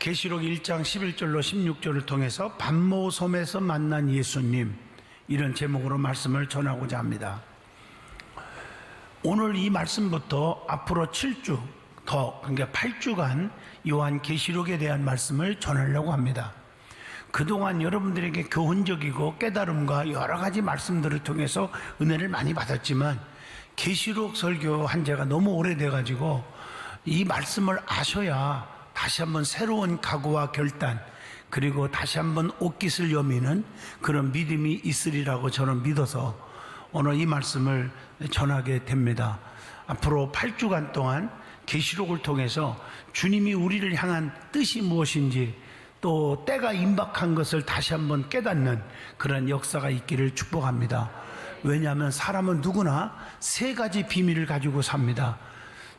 계시록 1장 11절로 16절을 통해서 반모섬에서 만난 예수님, 이런 제목으로 말씀을 전하고자 합니다. 오늘 이 말씀부터 앞으로 7주 더, 그러니까 8주간 요한 계시록에 대한 말씀을 전하려고 합니다. 그동안 여러분들에게 교훈적이고 깨달음과 여러 가지 말씀들을 통해서 은혜를 많이 받았지만 계시록 설교한 지가 너무 오래돼가지고 이 말씀을 아셔야 다시 한번 새로운 각오와 결단, 그리고 다시 한번 옷깃을 여미는 그런 믿음이 있으리라고 저는 믿어서 오늘 이 말씀을 전하게 됩니다. 앞으로 8주간 동안 계시록을 통해서 주님이 우리를 향한 뜻이 무엇인지, 또 때가 임박한 것을 다시 한번 깨닫는 그런 역사가 있기를 축복합니다. 왜냐하면 사람은 누구나 세 가지 비밀을 가지고 삽니다.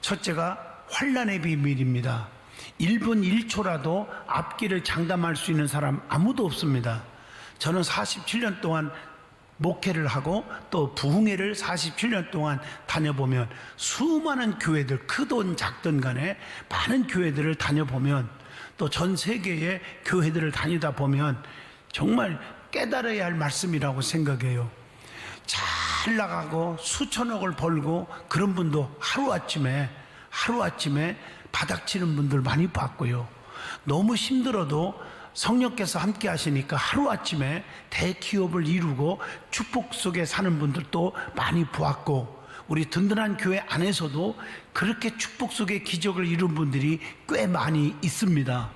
첫째가 환난의 비밀입니다. 1분 1초라도 앞길을 장담할 수 있는 사람 아무도 없습니다. 저는 47년 동안 목회를 하고 또 부흥회를 47년 동안 다녀보면 수많은 교회들, 크든 작든 간에 많은 교회들을 다녀보면, 또 전 세계의 교회들을 다니다 보면 정말 깨달아야 할 말씀이라고 생각해요. 잘 나가고 수천억을 벌고 그런 분도 하루아침에 바닥치는 분들 많이 봤고요. 너무 힘들어도 성령께서 함께 하시니까 하루아침에 대기업을 이루고 축복 속에 사는 분들도 많이 보았고, 우리 든든한 교회 안에서도 그렇게 축복 속에 기적을 이룬 분들이 꽤 많이 있습니다.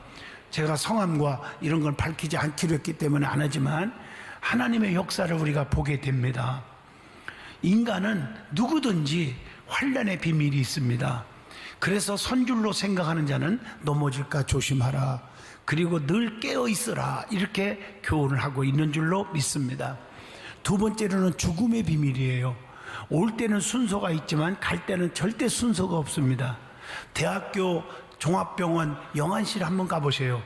제가 성함과 이런 걸 밝히지 않기로 했기 때문에 안 하지만 하나님의 역사를 우리가 보게 됩니다. 인간은 누구든지 환난의 비밀이 있습니다. 그래서 선줄로 생각하는 자는 넘어질까 조심하라, 그리고 늘 깨어 있으라, 이렇게 교훈을 하고 있는 줄로 믿습니다. 두 번째로는 죽음의 비밀이에요. 올 때는 순서가 있지만 갈 때는 절대 순서가 없습니다. 대학교 종합병원 영안실 한번 가보세요.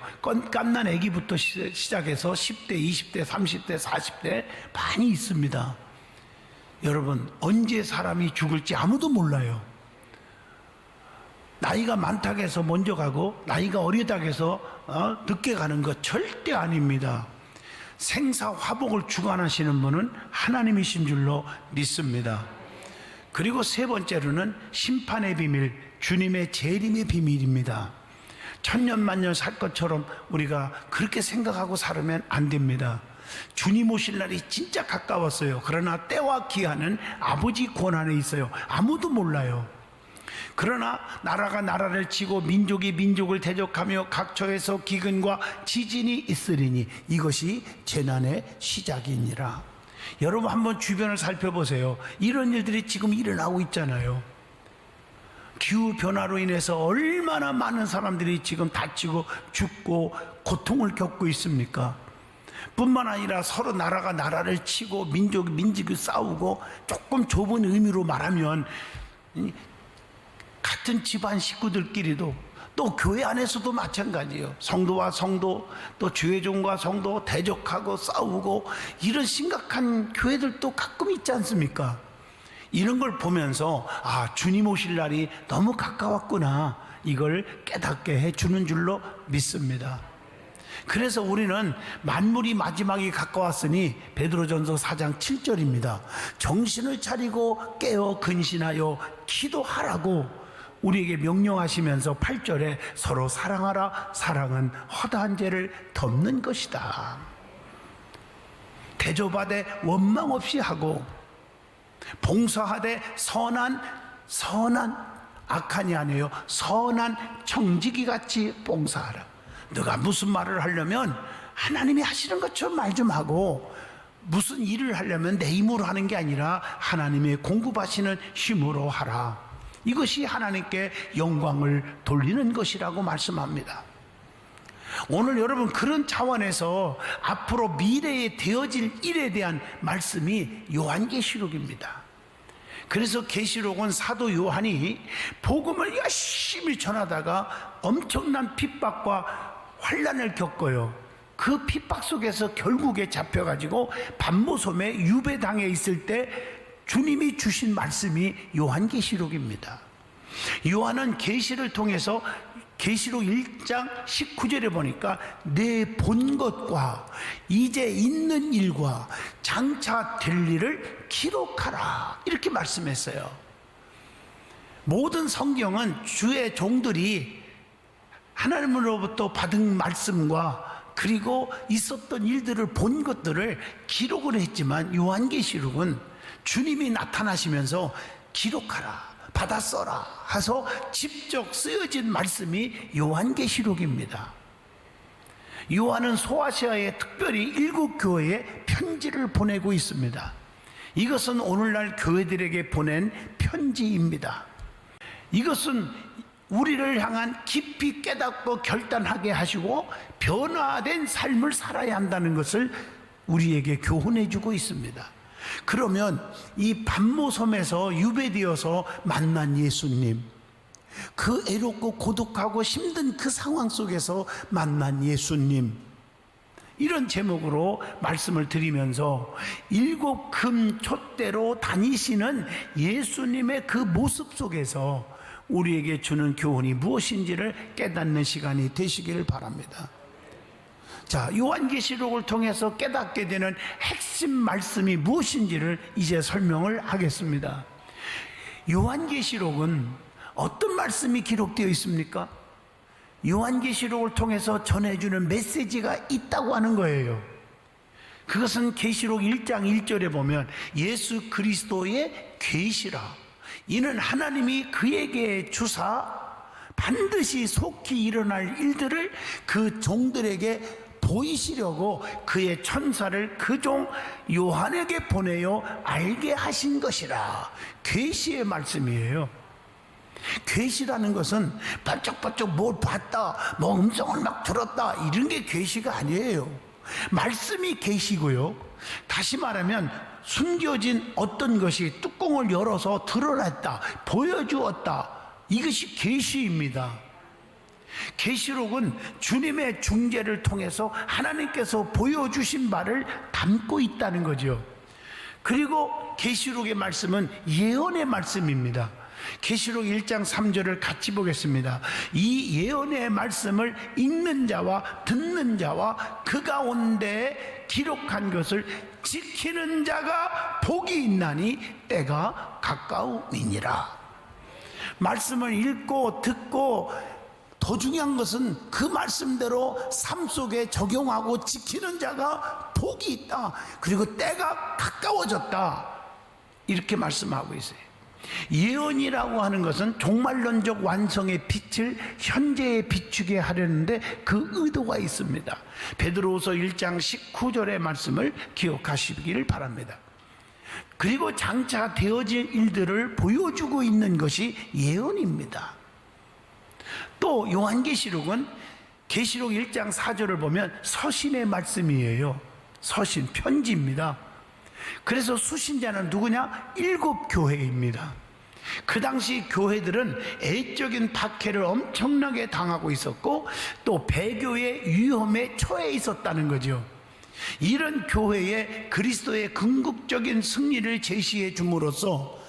깜난 아기부터 시작해서 10대, 20대, 30대, 40대 많이 있습니다. 여러분, 언제 사람이 죽을지 아무도 몰라요. 나이가 많다고 해서 먼저 가고 나이가 어리다고 해서 늦게 가는 것 절대 아닙니다. 생사화복을 주관하시는 분은 하나님이신 줄로 믿습니다. 그리고 세 번째로는 심판의 비밀, 주님의 재림의 비밀입니다. 천년만년 살 것처럼 우리가 그렇게 생각하고 살면 안 됩니다. 주님 오실 날이 진짜 가까웠어요. 그러나 때와 기한은 아버지 권한에 있어요. 아무도 몰라요. 그러나 나라가 나라를 치고 민족이 민족을 대적하며 각처에서 기근과 지진이 있으리니 이것이 재난의 시작이니라. 여러분, 한번 주변을 살펴보세요. 이런 일들이 지금 일어나고 있잖아요. 기후변화로 인해서 얼마나 많은 사람들이 지금 다치고 죽고 고통을 겪고 있습니까? 뿐만 아니라 서로 나라가 나라를 치고 민족이 싸우고, 조금 좁은 의미로 말하면 같은 집안 식구들끼리도, 또 교회 안에서도 마찬가지예요. 성도와 성도, 또 주회종과 성도 대적하고 싸우고, 이런 심각한 교회들도 가끔 있지 않습니까? 이런 걸 보면서 주님 오실 날이 너무 가까웠구나, 이걸 깨닫게 해주는 줄로 믿습니다. 그래서 우리는 만물이 마지막이 가까웠으니 베드로전서 4장 7절입니다. 정신을 차리고 깨어 근신하여 기도하라고 우리에게 명령하시면서 8절에 서로 사랑하라, 사랑은 허다한 죄를 덮는 것이다. 대접하되 원망 없이 하고, 봉사하되 선한 악한이 아니에요. 선한 청지기 같이 봉사하라. 너가 무슨 말을 하려면 하나님이 하시는 것처럼 말 좀 하고, 무슨 일을 하려면 내 힘으로 하는 게 아니라 하나님의 공급하시는 힘으로 하라. 이것이 하나님께 영광을 돌리는 것이라고 말씀합니다. 오늘 여러분, 그런 차원에서 앞으로 미래에 되어질 일에 대한 말씀이 요한계시록입니다. 그래서 계시록은 사도 요한이 복음을 열심히 전하다가 엄청난 핍박과 환난을 겪어요. 그 핍박 속에서 결국에 잡혀가지고 반모섬에 유배당해 있을 때 주님이 주신 말씀이 요한계시록입니다. 요한은 계시를 통해서 계시록 1장 19절에 보니까 내 본 것과 이제 있는 일과 장차 될 일을 기록하라 이렇게 말씀했어요. 모든 성경은 주의 종들이 하나님으로부터 받은 말씀과 그리고 있었던 일들을 본 것들을 기록을 했지만 요한계시록은 주님이 나타나시면서 기록하라, 받아 써라 해서 직접 쓰여진 말씀이 요한계시록입니다. 요한은 소아시아에 특별히 7교회에 편지를 보내고 있습니다. 이것은 오늘날 교회들에게 보낸 편지입니다. 이것은 우리를 향한 깊이 깨닫고 결단하게 하시고 변화된 삶을 살아야 한다는 것을 우리에게 교훈해 주고 있습니다. 그러면 이 반모섬에서 유배되어서 만난 예수님, 그 애롭고 고독하고 힘든 그 상황 속에서 만난 예수님, 이런 제목으로 말씀을 드리면서 7금 촛대로 다니시는 예수님의 그 모습 속에서 우리에게 주는 교훈이 무엇인지를 깨닫는 시간이 되시기를 바랍니다. 자, 요한계시록을 통해서 깨닫게 되는 핵심 말씀이 무엇인지를 이제 설명을 하겠습니다. 요한계시록은 어떤 말씀이 기록되어 있습니까? 요한계시록을 통해서 전해주는 메시지가 있다고 하는 거예요. 그것은 계시록 1장 1절에 보면 예수 그리스도의 계시라, 이는 하나님이 그에게 주사 반드시 속히 일어날 일들을 그 종들에게 보이시려고 그의 천사를 그 종 요한에게 보내어 알게 하신 것이라. 계시의 말씀이에요. 계시라는 것은 반짝반짝 뭘 봤다, 뭐 음성을 막 들었다, 이런 게 계시가 아니에요. 말씀이 계시고요, 다시 말하면 숨겨진 어떤 것이 뚜껑을 열어서 드러났다, 보여주었다, 이것이 계시입니다. 계시록은 주님의 중재를 통해서 하나님께서 보여주신 바를 담고 있다는 거죠. 그리고 계시록의 말씀은 예언의 말씀입니다. 계시록 1장 3절을 같이 보겠습니다. 이 예언의 말씀을 읽는 자와 듣는 자와 그 가운데 기록한 것을 지키는 자가 복이 있나니 때가 가까우니라. 말씀을 읽고 듣고 더 중요한 것은 그 말씀대로 삶 속에 적용하고 지키는 자가 복이 있다, 그리고 때가 가까워졌다, 이렇게 말씀하고 있어요. 예언이라고 하는 것은 종말론적 완성의 빛을 현재에 비추게 하려는데 그 의도가 있습니다. 베드로후서 1장 19절의 말씀을 기억하시기를 바랍니다. 그리고 장차 되어질 일들을 보여주고 있는 것이 예언입니다. 또 요한계시록은 계시록 1장 4절을 보면 서신의 말씀이에요. 서신, 편지입니다. 그래서 수신자는 누구냐? 7교회입니다. 그 당시 교회들은 애적인 박해를 엄청나게 당하고 있었고 또 배교의 위험에 처해 있었다는 거죠. 이런 교회에 그리스도의 궁극적인 승리를 제시해 줌으로써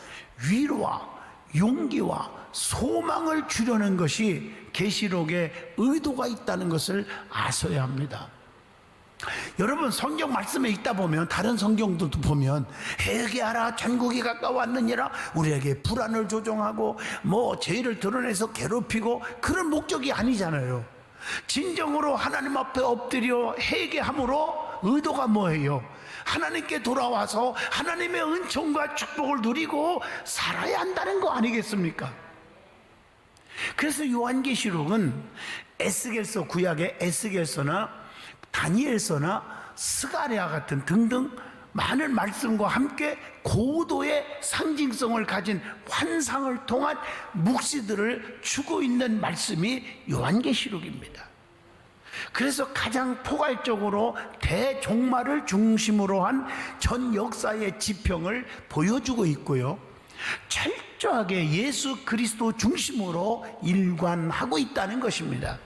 위로와 용기와 소망을 주려는 것이 계시록에 의도가 있다는 것을 아셔야 합니다. 여러분, 성경 말씀에 있다 보면 다른 성경들도 보면 회개하라, 천국이 가까웠느니라, 우리에게 불안을 조종하고 뭐 죄를 드러내서 괴롭히고, 그런 목적이 아니잖아요. 진정으로 하나님 앞에 엎드려 회개함으로 의도가 뭐예요? 하나님께 돌아와서 하나님의 은총과 축복을 누리고 살아야 한다는 거 아니겠습니까? 그래서 요한계시록은 에스겔서, 구약의 에스겔서나 다니엘서나 스가랴 같은 등등 많은 말씀과 함께 고도의 상징성을 가진 환상을 통한 묵시들을 주고 있는 말씀이 요한계시록입니다. 그래서 가장 포괄적으로 대종말을 중심으로 한 전 역사의 지평을 보여주고 있고요, 철저하게 예수 그리스도 중심으로 일관하고 있다는 것입니다.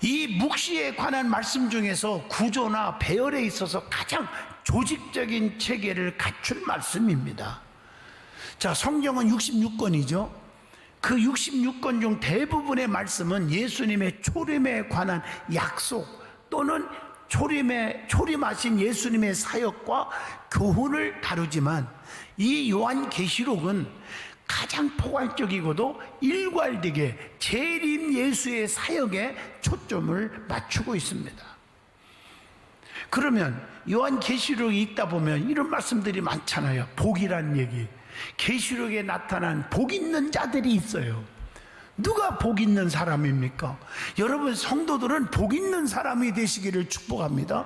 이 묵시에 관한 말씀 중에서 구조나 배열에 있어서 가장 조직적인 체계를 갖춘 말씀입니다. 자, 성경은 66권이죠. 그 66권 중 대부분의 말씀은 예수님의 초림에 관한 약속 또는 초림하신 예수님의 사역과 교훈을 다루지만, 이 요한계시록은 가장 포괄적이고도 일괄되게 재림 예수의 사역에 초점을 맞추고 있습니다. 그러면 요한계시록이 읽다 보면 이런 말씀들이 많잖아요. 복이란 얘기. 계시록에 나타난 복 있는 자들이 있어요. 누가 복 있는 사람입니까? 여러분 성도들은 복 있는 사람이 되시기를 축복합니다.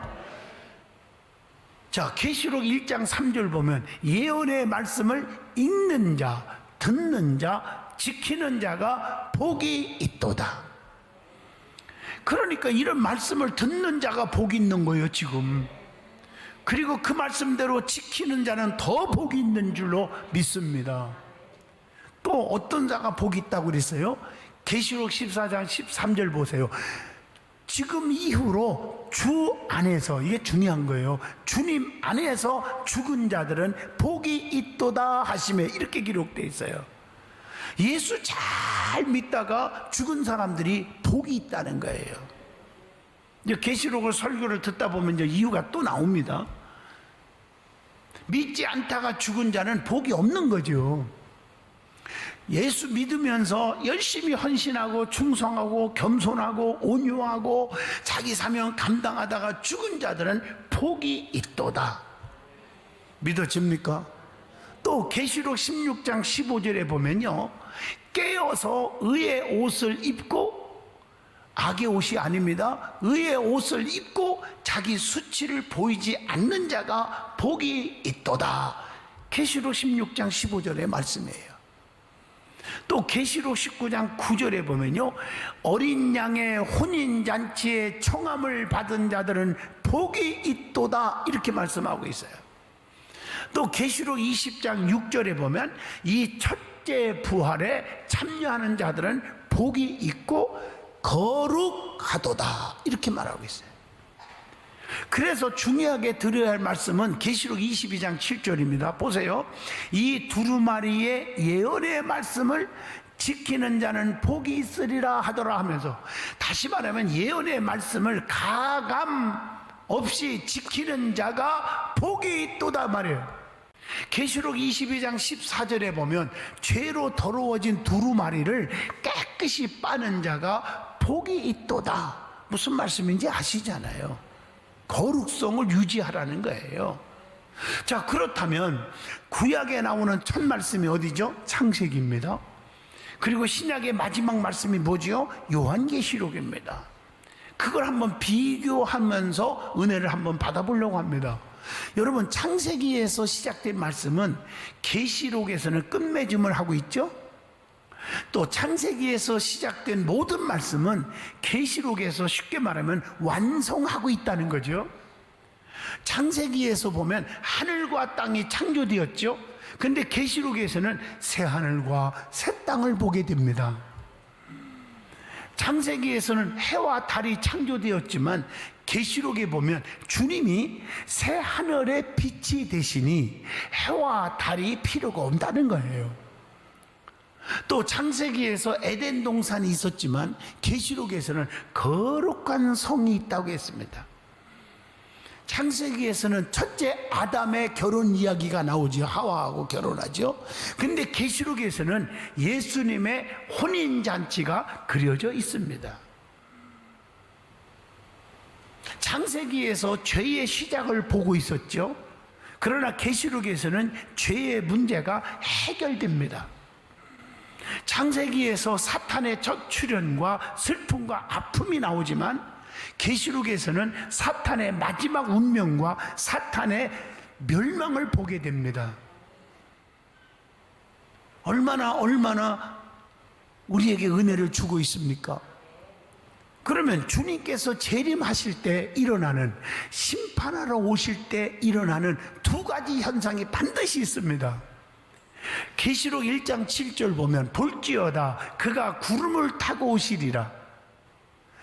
자, 계시록 1장 3절 보면 예언의 말씀을 읽는 자, 듣는 자, 지키는 자가 복이 있도다. 그러니까 이런 말씀을 듣는 자가 복이 있는 거예요, 지금. 그리고 그 말씀대로 지키는 자는 더 복이 있는 줄로 믿습니다. 또 어떤 자가 복이 있다고 그랬어요? 계시록 14장 13절 보세요. 지금 이후로 주 안에서, 이게 중요한 거예요. 주님 안에서 죽은 자들은 복이 있도다 하시며 이렇게 기록되어 있어요. 예수 잘 믿다가 죽은 사람들이 복이 있다는 거예요. 이제 계시록을 설교를 듣다 보면 이제 이유가 또 나옵니다. 믿지 않다가 죽은 자는 복이 없는 거죠. 예수 믿으면서 열심히 헌신하고 충성하고 겸손하고 온유하고 자기 사명 감당하다가 죽은 자들은 복이 있도다. 믿어집니까? 또 계시록 16장 15절에 보면요, 깨어서 의의 옷을 입고, 악의 옷이 아닙니다, 의의 옷을 입고 자기 수치를 보이지 않는 자가 복이 있도다. 계시록 16장 15절의 말씀이에요. 또 계시록 19장 9절에 보면요, 어린 양의 혼인잔치에 청함을 받은 자들은 복이 있도다 이렇게 말씀하고 있어요. 또 계시록 20장 6절에 보면 이 첫째 부활에 참여하는 자들은 복이 있고 거룩하도다 이렇게 말하고 있어요. 그래서 중요하게 들어야 할 말씀은 계시록 22장 7절입니다. 보세요. 이 두루마리의 예언의 말씀을 지키는 자는 복이 있으리라 하더라 하면서, 다시 말하면 예언의 말씀을 가감 없이 지키는 자가 복이 있도다 말이에요. 계시록 22장 14절에 보면 죄로 더러워진 두루마리를 깨끗이 빠는 자가 복이 있도다. 무슨 말씀인지 아시잖아요. 거룩성을 유지하라는 거예요. 자, 그렇다면 구약에 나오는 첫 말씀이 어디죠? 창세기입니다. 그리고 신약의 마지막 말씀이 뭐죠? 요한계시록입니다. 그걸 한번 비교하면서 은혜를 한번 받아보려고 합니다. 여러분, 창세기에서 시작된 말씀은 계시록에서는 끝맺음을 하고 있죠. 또 창세기에서 시작된 모든 말씀은 계시록에서 쉽게 말하면 완성하고 있다는 거죠. 창세기에서 보면 하늘과 땅이 창조되었죠. 근데 계시록에서는 새 하늘과 새 땅을 보게 됩니다. 창세기에서는 해와 달이 창조되었지만 계시록에 보면 주님이 새 하늘의 빛이 되시니 해와 달이 필요가 없다는 거예요. 또 창세기에서 에덴 동산이 있었지만 계시록에서는 거룩한 성이 있다고 했습니다. 창세기에서는 첫째 아담의 결혼 이야기가 나오죠. 하와하고 결혼하죠. 근데 계시록에서는 예수님의 혼인잔치가 그려져 있습니다. 창세기에서 죄의 시작을 보고 있었죠. 그러나 계시록에서는 죄의 문제가 해결됩니다. 창세기에서 사탄의 첫 출현과 슬픔과 아픔이 나오지만 계시록에서는 사탄의 마지막 운명과 사탄의 멸망을 보게 됩니다. 얼마나 우리에게 은혜를 주고 있습니까? 그러면 주님께서 재림하실 때 일어나는, 심판하러 오실 때 일어나는 두 가지 현상이 반드시 있습니다. 계시록 1장 7절 보면 볼지어다 그가 구름을 타고 오시리라.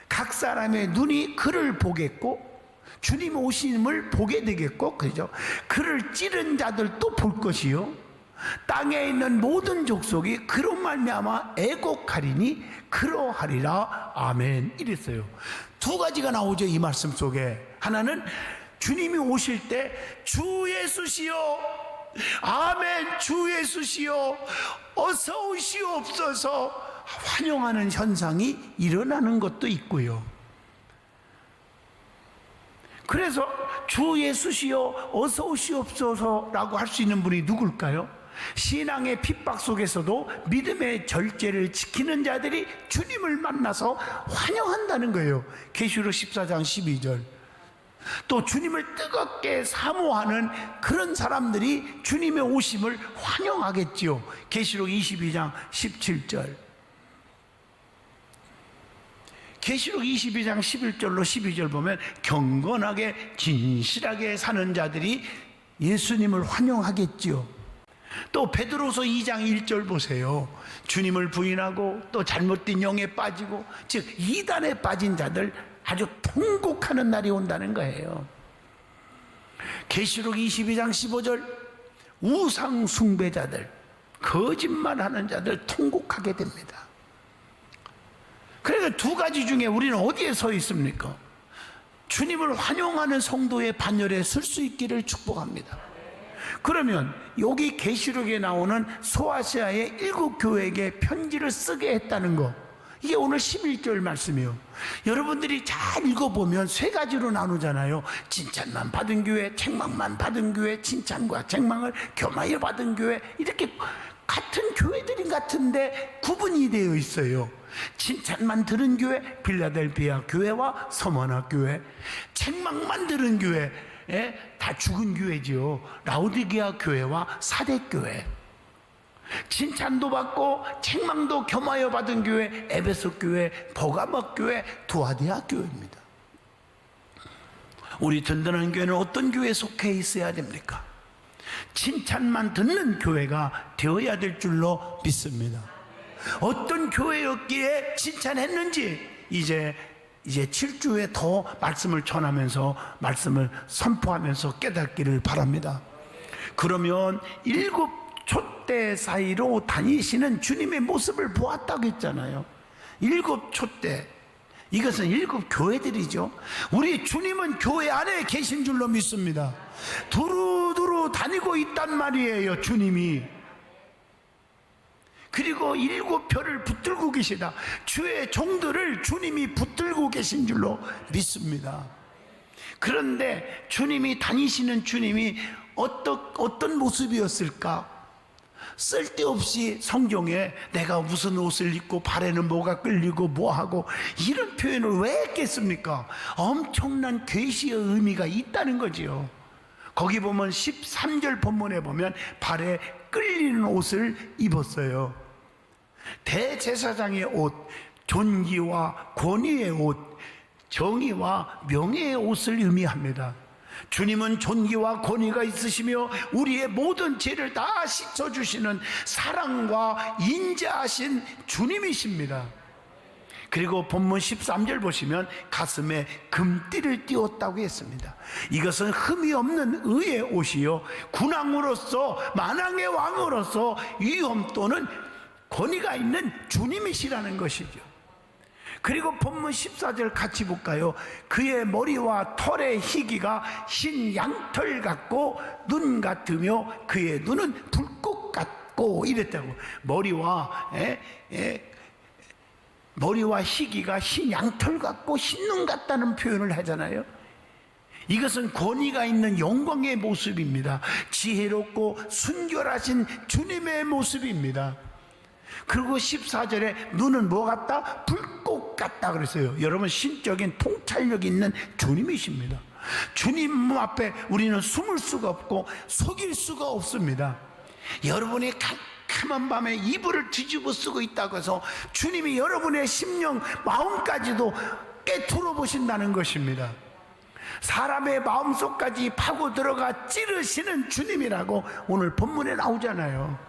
각 사람의 눈이 그를 보겠고 주님 오심을 보게 되겠고, 그죠? 그를 찌른 자들도 볼 것이요, 땅에 있는 모든 족속이 그로 말미암아 애곡하리니 그러하리라. 아멘. 이랬어요. 두 가지가 나오죠, 이 말씀 속에. 하나는 주님이 오실 때 주 예수시여, 아멘, 주 예수시여 어서 오시옵소서 환영하는 현상이 일어나는 것도 있고요. 그래서 주 예수시여 어서 오시옵소서라고 할 수 있는 분이 누굴까요? 신앙의 핍박 속에서도 믿음의 절제를 지키는 자들이 주님을 만나서 환영한다는 거예요. 계시록 14장 12절. 또 주님을 뜨겁게 사모하는 그런 사람들이 주님의 오심을 환영하겠지요. 계시록 22장 17절. 계시록 22장 11절로 12절 보면 경건하게 진실하게 사는 자들이 예수님을 환영하겠지요. 또 베드로서 2장 1절 보세요. 주님을 부인하고 또 잘못된 영에 빠지고, 즉 이단에 빠진 자들 아주 통곡하는 날이 온다는 거예요. 계시록 22장 15절 우상 숭배자들, 거짓말하는 자들 통곡하게 됩니다. 그러니까 두 가지 중에 우리는 어디에 서 있습니까? 주님을 환영하는 성도의 반열에 설 수 있기를 축복합니다. 그러면 여기 계시록에 나오는 소아시아의 7교회에게 편지를 쓰게 했다는 거, 이게 오늘 11절 말씀이에요. 여러분들이 잘 읽어보면 세 가지로 나누잖아요. 칭찬만 받은 교회, 책망만 받은 교회, 칭찬과 책망을 겸하여 받은 교회, 이렇게 같은 교회들이 같은데 구분이 되어 있어요. 칭찬만 들은 교회, 빌라델비아 교회와 서머나 교회, 책망만 들은 교회, 다 죽은 교회지요. 라오디게아 교회와 사대 교회. 칭찬도 받고 책망도 겸하여 받은 교회, 에베소 교회, 버가모 교회, 두아디아 교회입니다. 우리 든든한 교회는 어떤 교회에 속해 있어야 됩니까? 칭찬만 듣는 교회가 되어야 될 줄로 믿습니다. 어떤 교회였기에 칭찬했는지 이제 7주에 더 말씀을 전하면서 말씀을 선포하면서 깨닫기를 바랍니다. 그러면 7 촛대 사이로 다니시는 주님의 모습을 보았다고 했잖아요. 7 촛대, 이것은 7 교회들이죠. 우리 주님은 교회 안에 계신 줄로 믿습니다. 두루두루 다니고 있단 말이에요, 주님이. 그리고 7표를 붙들고 계시다. 주의 종들을 주님이 붙들고 계신 줄로 믿습니다. 그런데 주님이 다니시는 주님이 어떤 모습이었을까? 쓸데없이 성경에 내가 무슨 옷을 입고 발에는 뭐가 끌리고 뭐하고 이런 표현을 왜 했겠습니까? 엄청난 계시의 의미가 있다는 거지요. 거기 보면 13절 본문에 보면 발에 끌리는 옷을 입었어요. 대제사장의 옷, 존귀와 권위의 옷, 정의와 명예의 옷을 의미합니다. 주님은 존귀와 권위가 있으시며 우리의 모든 죄를 다 씻어주시는 사랑과 인자하신 주님이십니다. 그리고 본문 13절 보시면 가슴에 금띠를 띄웠다고 했습니다. 이것은 흠이 없는 의의 옷이요, 군왕으로서 만왕의 왕으로서 위엄 또는 권위가 있는 주님이시라는 것이죠. 그리고 본문 14절 같이 볼까요? 그의 머리와 털의 희기가 흰 양털 같고 눈 같으며 그의 눈은 불꽃 같고 이랬다고. 머리와 희기가 흰 양털 같고 흰 눈 같다는 표현을 하잖아요. 이것은 권위가 있는 영광의 모습입니다. 지혜롭고 순결하신 주님의 모습입니다. 그리고 14절에 눈은 뭐 같다? 불꽃 같다 그랬어요. 여러분, 신적인 통찰력 있는 주님이십니다. 주님 앞에 우리는 숨을 수가 없고 속일 수가 없습니다. 여러분이 캄캄한 밤에 이불을 뒤집어 쓰고 있다고 해서 주님이 여러분의 심령 마음까지도 깨트려 보신다는 것입니다. 사람의 마음속까지 파고 들어가 찌르시는 주님이라고 오늘 본문에 나오잖아요.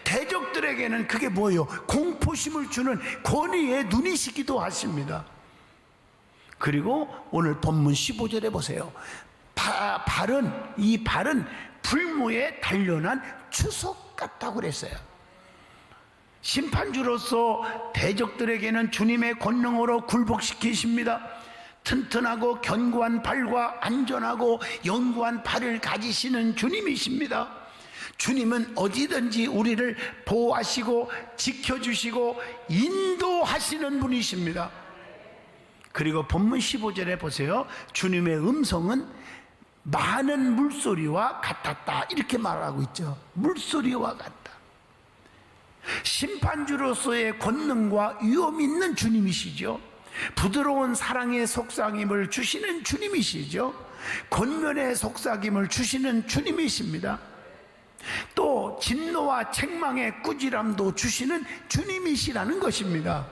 대적들에게는 그게 뭐예요? 공포심을 주는 권위의 눈이시기도 하십니다. 그리고 오늘 본문 15절에 보세요. 이 발은 불모에 단련한 추석 같다고 그랬어요. 심판주로서 대적들에게는 주님의 권능으로 굴복시키십니다. 튼튼하고 견고한 발과 안전하고 견고한 발을 가지시는 주님이십니다. 주님은 어디든지 우리를 보호하시고 지켜주시고 인도하시는 분이십니다. 그리고 본문 15절에 보세요. 주님의 음성은 많은 물소리와 같았다, 이렇게 말하고 있죠. 물소리와 같다. 심판주로서의 권능과 위엄 있는 주님이시죠. 부드러운 사랑의 속삭임을 주시는 주님이시죠. 권면의 속삭임을 주시는 주님이십니다. 또 진노와 책망의 꾸지람도 주시는 주님이시라는 것입니다.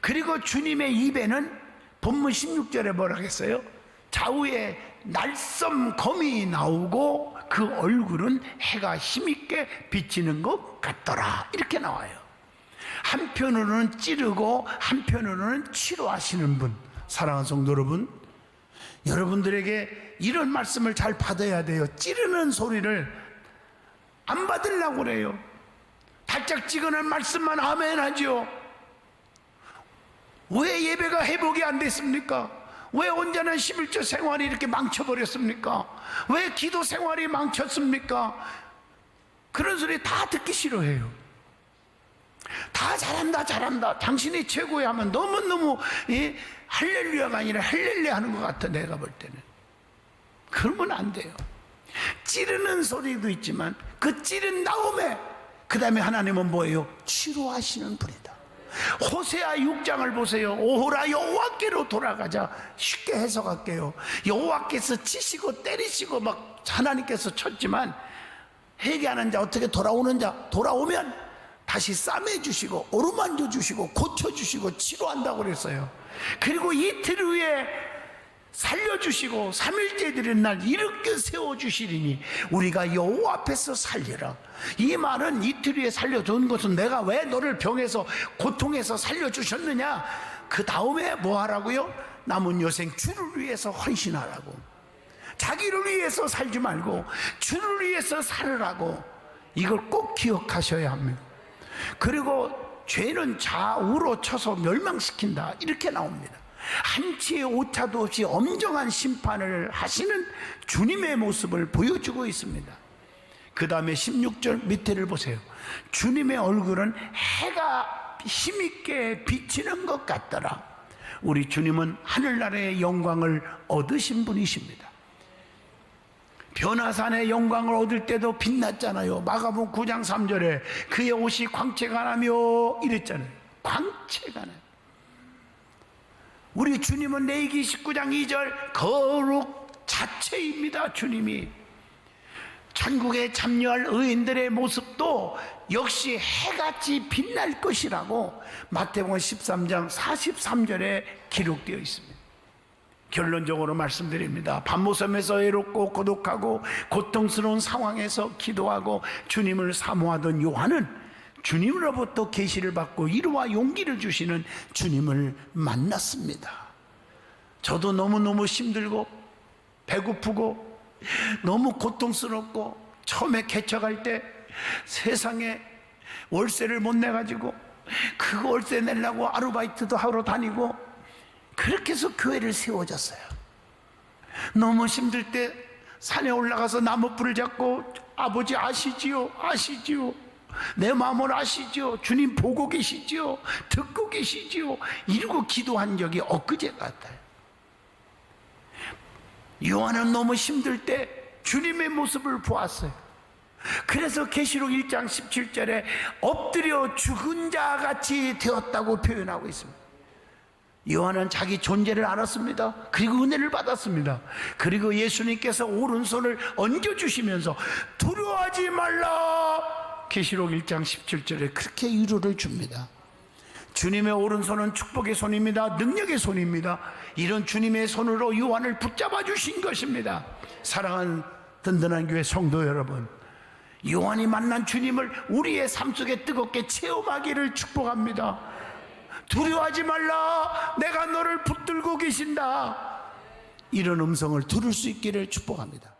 그리고 주님의 입에는 본문 16절에 뭐라 했어요? 좌우에 날섬 검이 나오고 그 얼굴은 해가 힘있게 비치는 것 같더라, 이렇게 나와요. 한편으로는 찌르고 한편으로는 치료하시는 분. 사랑하는 성도 여러분, 여러분들에게 이런 말씀을 잘 받아야 돼요. 찌르는 소리를 안 받으려고 그래요. 달짝지근한 말씀만 아멘 하죠. 왜 예배가 회복이 안 됐습니까? 왜 온전한 11조 생활이 이렇게 망쳐버렸습니까? 왜 기도 생활이 망쳤습니까? 그런 소리 다 듣기 싫어해요. 다 잘한다 잘한다, 당신이 최고야 하면 너무너무 할렐루야가 아니라 할렐루야 하는 것 같아, 내가 볼 때는. 그러면 안 돼요. 찌르는 소리도 있지만 그 찌른 다음에 그 다음에 하나님은 뭐예요? 치료하시는 분이다. 호세아 6장을 보세요. 오호라 여호와께로 돌아가자. 쉽게 해석할게요. 여호와께서 치시고 때리시고 막 하나님께서 쳤지만 회개하는 자, 어떻게 돌아오는 자, 돌아오면 다시 싸매주시고 어루만져 주시고 고쳐주시고 치료한다고 그랬어요. 그리고 이틀 후에 살려주시고 3일째 드린 날 일으켜 세워주시리니 우리가 여호와 앞에서 살리라. 이 말은 이틀 후에 살려준 것은 내가 왜 너를 병에서 고통에서 살려주셨느냐, 그 다음에 뭐 하라고요? 남은 여생 주를 위해서 헌신하라고. 자기를 위해서 살지 말고 주를 위해서 살으라고. 이걸 꼭 기억하셔야 합니다. 그리고 죄는 좌우로 쳐서 멸망시킨다, 이렇게 나옵니다. 한치의 오차도 없이 엄정한 심판을 하시는 주님의 모습을 보여주고 있습니다. 그 다음에 16절 밑에를 보세요. 주님의 얼굴은 해가 힘있게 비치는 것 같더라. 우리 주님은 하늘나라의 영광을 얻으신 분이십니다. 변화산의 영광을 얻을 때도 빛났잖아요. 마가복음 9장 3절에 그의 옷이 광채가 나며 이랬잖아요. 광채가 나요. 우리 주님은 레위기 19장 2절 거룩 자체입니다. 주님이 천국에 참여할 의인들의 모습도 역시 해같이 빛날 것이라고 마태복음 13장 43절에 기록되어 있습니다. 결론적으로 말씀드립니다. 밤모섬에서 외롭고 고독하고 고통스러운 상황에서 기도하고 주님을 사모하던 요한은 주님으로부터 계시를 받고 위로와 용기를 주시는 주님을 만났습니다. 저도 너무너무 힘들고 배고프고 너무 고통스럽고 처음에 개척할 때 세상에 월세를 못 내가지고 그 월세 내려고 아르바이트도 하러 다니고 그렇게 해서 교회를 세워졌어요. 너무 힘들 때 산에 올라가서 나무불을 잡고 아버지 아시지요? 아시지요? 내 마음을 아시지요? 주님 보고 계시지요? 듣고 계시지요? 이러고 기도한 적이 엊그제 같아요. 요한은 너무 힘들 때 주님의 모습을 보았어요. 그래서 계시록 1장 17절에 엎드려 죽은 자 같이 되었다고 표현하고 있습니다. 요한은 자기 존재를 알았습니다. 그리고 은혜를 받았습니다. 그리고 예수님께서 오른손을 얹어주시면서 두려워하지 말라, 계시록 1장 17절에 그렇게 위로를 줍니다. 주님의 오른손은 축복의 손입니다. 능력의 손입니다. 이런 주님의 손으로 요한을 붙잡아 주신 것입니다. 사랑하는 든든한 교회 성도 여러분, 요한이 만난 주님을 우리의 삶 속에 뜨겁게 체험하기를 축복합니다. 두려워하지 말라, 내가 너를 붙들고 계신다, 이런 음성을 들을 수 있기를 축복합니다.